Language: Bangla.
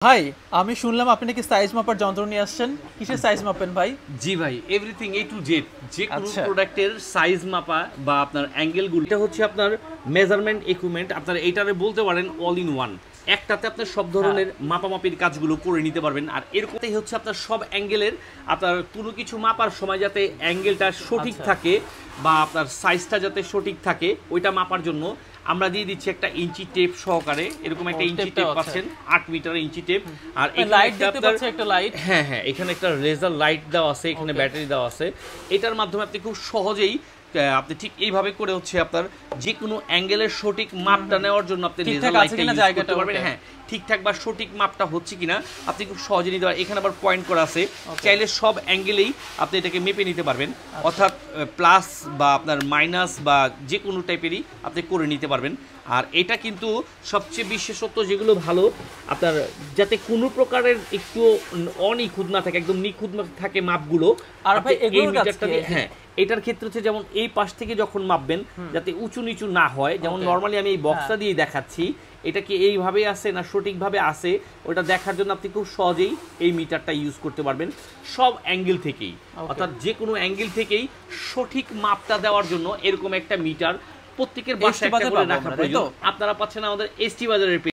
ভাই আমি শুনলাম আপনি নাকি সাইজ মাপার যন্ত্র নিয়ে আসছেন। কিসের সাইজ মাপেন ভাই? জি ভাই, এভরিথিং এ টু জেড, যে কোনো আচ্ছা প্রোডাক্টের সাইজ মাপা বা আপনার অ্যাঙ্গেলগুলো, এটা হচ্ছে আপনার মেজারমেন্ট ইকুইপমেন্ট। আপনারা এইটারে বলতে পারেন অল ইন ওয়ান। একটাতে আপনার সব ধরনের মাপামাপির কাজগুলো করে নিতে পারবেন। আর এরকমই হচ্ছে আপনার সব অ্যাঙ্গেলের, আপনার কোনো কিছু মাপার সময় যাতে অ্যাঙ্গেলটা সঠিক থাকে বা আপনার সাইজটা যাতে সঠিক থাকে, ওইটা মাপার জন্য আমরা দিয়ে দিচ্ছি একটা ইঞ্চি টেপ সহকারে। এরকম একটা ইঞ্চি টেপ পাচ্ছেন, 8 মিটার ইঞ্চি টেপ। আর লাইট দেখতে পাচ্ছেন, একটা লাইট। হ্যাঁ হ্যাঁ, এখানে একটা লেজার লাইট দেওয়া আছে, এখানে ব্যাটারি দেওয়া আছে। এটার মাধ্যমে আপনি খুব সহজেই আপনি ঠিক এইভাবে করে হচ্ছে আপনার যে কোনো অ্যাঙ্গেলের সঠিক মাপটা নেওয়ার জন্য আপনি লেজার লাইটটা ইউজ করতে পারবেন। হ্যাঁ, ঠিকঠাক বা সঠিক মাপটা হচ্ছে কিনা আপনি খুব সহজে নিতে পারবেন। এখানে আবার পয়েন্ট করা আছে, চাইলে সব অ্যাঙ্গেলেই আপনি এটাকে মেপে নিতে পারবেন। অর্থাৎ প্লাস বা আপনার মাইনাস বা যে কোনো টাইপেরই আপনি করে নিতে পারবেন। আর এটা কিন্তু সবচেয়ে বিশেষত্ব যেগুলো ভালো, আপনার যাতে কোনো প্রকারের একটু অনিখুঁত না থাকে, একদম নিখুঁত থাকে মাপগুলো। আর ভাই এই মিটারটা দিয়ে, হ্যাঁ, এটার ক্ষেত্রে হচ্ছে যেমন এই পাশ থেকে যখন মাপবেন যাতে উঁচু নিচু না হয়। যেমন নর্মালি আমি এই বক্সটা দিয়ে দেখাচ্ছি, এটা কি এইভাবে আছে না সঠিকভাবে আছে, ওটা দেখার জন্য আপনি খুব সহজেই এই মিটারটা ইউজ করতে পারবেন সব অ্যাঙ্গেল থেকেই। অর্থাৎ যে কোনো অ্যাঙ্গেল থেকেই সঠিক মাপটা দেওয়ার জন্য এরকম একটা মিটার প্রত্যেকের বাসায় একটা করে রাখা প্রয়োজন। আপনারা পাচ্ছেন আমাদের এসটি বাজারের